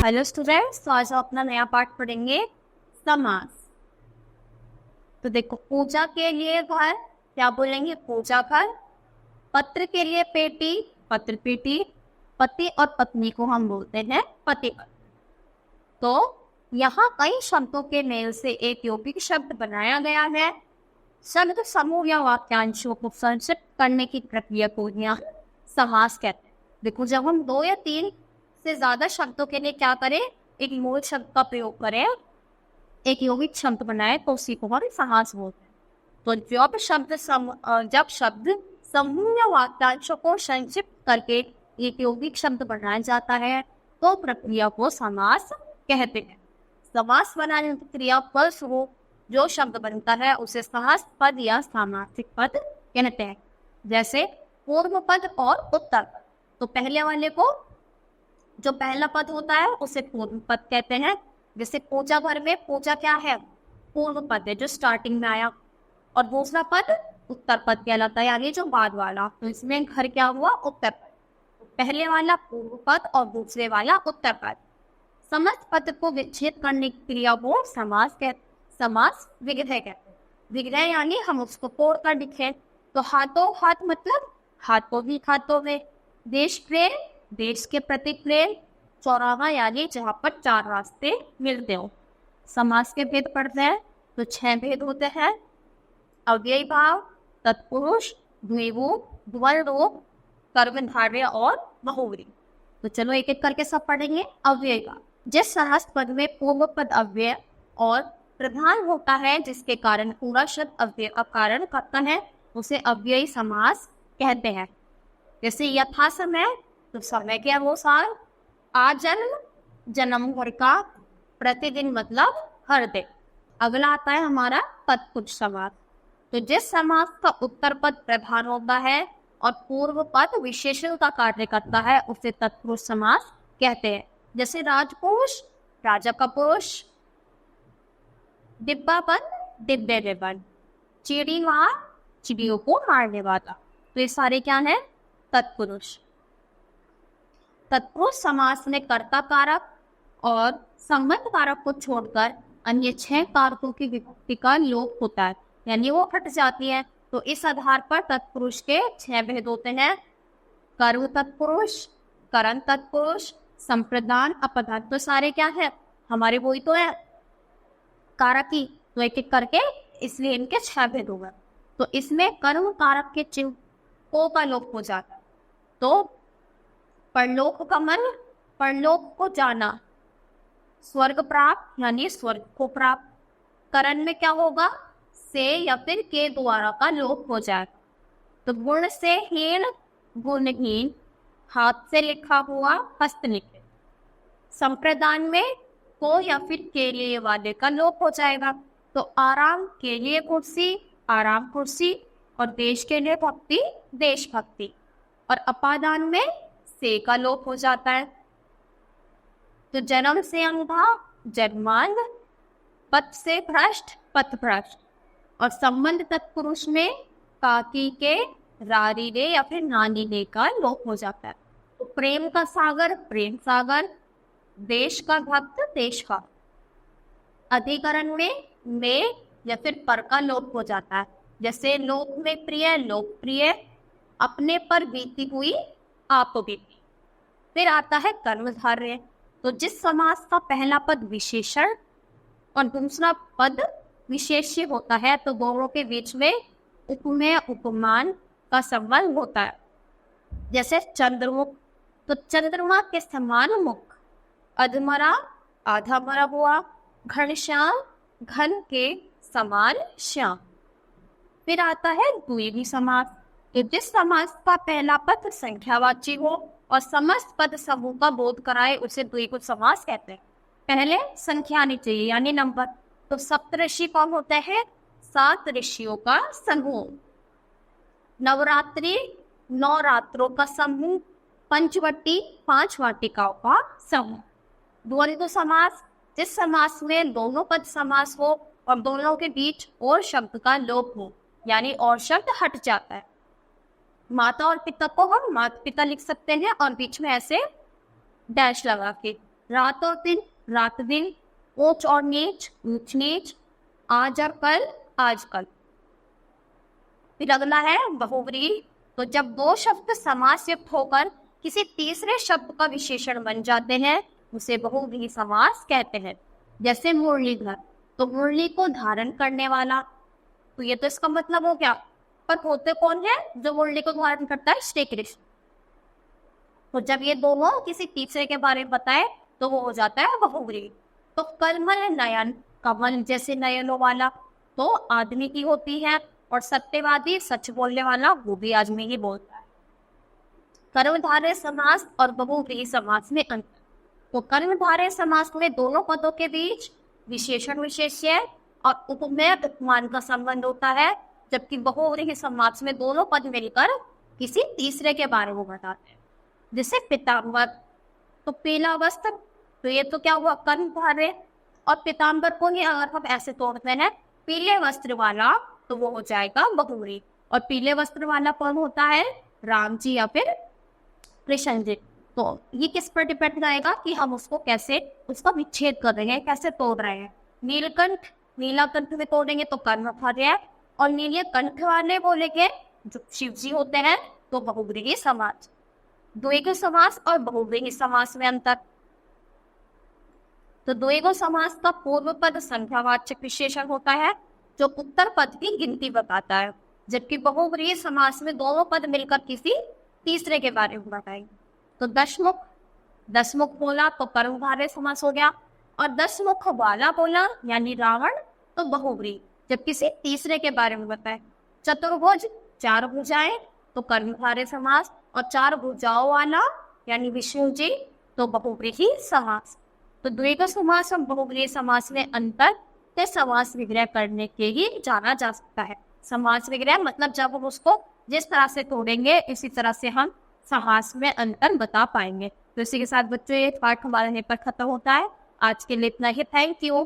Hello students, तो आज हम अपना नया पाठ पढ़ेंगे समास। तो देखो, पूजा के लिए घर क्या बोलेंगे? पूजा घर। पत्र के लिए पेटी, पत्र पेटी। पति और पत्नी को हम बोलते हैं पति पत्नी। तो यहाँ कई शब्दों के मेल से एक यौगिक शब्द बनाया गया है। शब्द समूह या वाक्यांशों को संक्षिप्त करने की प्रक्रिया को यहाँ समास कहते हैं। देखो, जब हम 2 या 3 से ज्यादा शब्दों के लिए क्या करें, एक मूल शब्द का प्रयोग करें, एक यौगिक शब्द बनाए, तो उसी को हम समास बोलते हैं। तो जब शब्द समूह या वाक्यांशों को संक्षिप्त करके एक यौगिक शब्द बनाया जाता है तो प्रक्रिया को समास कहते हैं। समास बनाने की क्रिया फलस्वरूप जो शब्द बनता है उसे सहज पद या सामासिक पद कहते हैं। जैसे पूर्व पद और उत्तर पद। तो पहले वाले को, जो पहला पद होता है, उसे पूर्व पद कहते हैं। जैसे पूजा घर में पूजा क्या है? पूर्व पद है, जो स्टार्टिंग में आया। और दूसरा पद उत्तर पद कहलाता है, यानी जो बाद वाला। तो इसमें घर क्या हुआ? उत्तर पद। पहले वाला पूर्व पद और दूसरे वाला उत्तर पद। समस्त पद को विच्छेद करने की क्रिया को समास विग्रह कहते हैं। विग्रह यानी हम उसको तोड़ कर लिखें। तो हाथों हाथ मतलब हाथों ही हाथों में। देश प्रेम, देश के प्रति प्रेम। चौराहा यानी जहाँ पर 4 रास्ते मिलते हो। समास के भेद पढ़ते हैं तो 6 भेद होते हैं। अव्ययी भाव, तत्पुरुष, द्विगु, द्वंद्व, कर्मधारय और बहुव्रीहि। तो चलो एक एक करके सब पढ़ेंगे। अव्ययी भाव, जिस सहस्त्र पद में पूर्व पद अव्यय और प्रधान होता है, जिसके कारण पूरा शब्द अव्यय का कारण करता है, उसे अव्ययी समास कहते हैं। जैसे यथा समय, तो समय के अनुसार। आजन्म, जन्म भर का। प्रतिदिन मतलब हर दिन। अगला आता है हमारा तत्पुरुष समास। तो जिस समास का उत्तर पद प्रधान होता है और पूर्व पद विशेषण का कार्य करता है, उसे तत्पुरुष समास कहते हैं। जैसे राजपुरुष, राजा का पुरुष। डिब्बाबंद, डिब्बे में बंद। चिड़ी मार, चिड़ियों को मारने वाला। तो ये सारे क्या है? तत्पुरुष। तत्पुरुष समास में कर्ता कारक और संबंध कारक को छोड़कर अन्य 6 कारकों की विभक्ति का लोप होता है, यानी वो हट जाती है। तो इस आधार पर तत्पुरुष के 6 भेद होते हैं। कर्म तत्पुरुष, करण तत्पुरुष, संप्रदान, अपदान। तो सारे क्या है? हमारे वही तो है, कारक ही। तो एक एक करके, इसलिए इनके 6 भेद हो गए। तो इसमें कर्म कारक के चिन्ह को का लोप हो जाता है। तो परलोक का मन, परलोक को जाना। स्वर्ग प्राप्त यानी स्वर्ग को प्राप्त। करण में क्या होगा? से या फिर के द्वारा का लोप हो जाएगा। तो गुण से हीन, गुणहीन। हाथ से लिखा हुआ, हस्तलिखित। संप्रदान में को या फिर के लिए वाले का लोप हो जाएगा। तो आराम के लिए कुर्सी, आराम कुर्सी। और देश के लिए भक्ति, देशभक्ति। और अपादान में से का लोप हो जाता है। तो जन्म से अंधा, जन्मांध। पथ से भ्रष्ट, पथ भ्रष्ट। और संबंध तत्पुरुष में काकी के, रारी रे या फिर नानी रे का लोप हो जाता है। तो प्रेम का सागर, प्रेम सागर। देश का भक्त, देश का। अधिकरण में या फिर पर का लोप हो जाता है। जैसे लोक में प्रिय, लोकप्रिय। अपने पर बीती हुई, आप बीती। फिर आता है कर्मधारय। तो जिस समास का पहला पद विशेषण और दूसरा पद विशेष्य होता है, तो दोनों के बीच में उपमेय उपमान का संबंध होता है। जैसे चंद्रमुख, तो चंद्रमा के समान मुख। अधमरा, आधा मरा हुआ। घनश्याम, घन के समान श्याम। फिर आता है द्विगु समास। तो जिस समास का पहला पद संख्यावाची हो और समस्त पद समूह का बोध कराए, उसे द्विगु समास कहते हैं। पहले संख्या आनी चाहिए, यानी नंबर। तो सप्तऋषि कौन होते हैं? 7 ऋषियों का समूह। नवरात्रि, 9 रात्रों का समूह। पंचवटी, 5 वाटिकाओं का समूह। द्वंद्व समास, जिस समास में दोनों पद समास हो और दोनों के बीच और शब्द का लोप हो, यानी और शब्द हट जाता है। माता और पिता को हम माता पिता लिख सकते हैं और बीच में ऐसे डैश लगा के। रात और दिन, रात दिन, ऊंच और नीच, ऊंच नीच, आज और कल, आजकल। फिर अगला है बहुव्रीहि। तो जब दो शब्द समास युक्त होकर किसी तीसरे शब्द का विशेषण बन जाते हैं उसे बहुव्रीहि समास कहते हैं। जैसे मुरलीधर, तो मुरली को धारण करने वाला, तो ये तो इसका मतलब हो गया। पर होते कौन है जो मुरली को धारण करता है? श्री कृष्ण। तो जब ये दोनों किसी तीसरे के बारे में बताए तो वो हो जाता है बहुव्रीहि। तो कलमल नयन, कमल जैसे नयनों वाला, तो आदमी की होती है, और सत्यवादी, सच बोलने वाला, वो भी आदमी ही बोलता है। कर्मधारय समास और बहुव्रीहि समास में अंतर। तो कर्मधारय समास में दोनों पदों के बीच विशेषण विशेष्य और उपमेय उपमान का संबंध होता है, जबकि बहुव्रीहि समास में दोनों पद मिलकर किसी तीसरे के बारे में बताते हैं। जैसे पीताम्बर, तो पीला वस्त्र, तो ये तो क्या हुआ? कर्मधारय। और पीताम्बर को ही अगर हम ऐसे तोड़ते हैं पीले वस्त्र वाला, तो वो हो जाएगा बहुव्रीहि। और पीले वस्त्र वाला कौन होता है? राम जी या फिर कृष्ण जी। तो ये किस पर डिपेंड करेगा कि हम उसको कैसे, उसका विच्छेद कर रहे हैं, कैसे तोड़ रहे हैं। नीलकंठ, नीला कंठ में तोड़ेंगे तो कर्मधारय, और नीले कंठ वाले बोलेंगे जो शिव जी होते हैं तो बहुव्रीहि समास। द्विगु समास और बहुव्रीहि समास में अंतर। तो द्विगु समास का पूर्व पद संख्यावाचक विशेषण होता है जो उत्तर पद की गिनती बताता है, जबकि बहुव्रीहि समास में दोनों पद मिलकर किसी तीसरे के बारे में बताएंगे। तो दशमुख, दशमुख बोला तो कर्मधारय समास हो गया, और दशमुख वाला बोला यानी रावण तो बहुव्रीहि, जब किसी तीसरे के बारे में बताए। चतुर्भुज, चार भुजाएं, तो कर्मधारय समास, और चार भुजाओं वाला यानी विष्णु जी तो बहुव्रीहि समास। तो द्विगु समास और बहुव्रीहि समास में अंतर से समास विग्रह करने के ही जाना जा सकता है। समास विग्रह मतलब जब हम उसको जिस तरह से तोड़ेंगे इसी तरह से हम समास में अंतर बता पाएंगे। तो इसी के साथ बच्चों ये पाठ हमारा यहीं पर खत्म होता है। आज के लिए इतना ही। Thank you.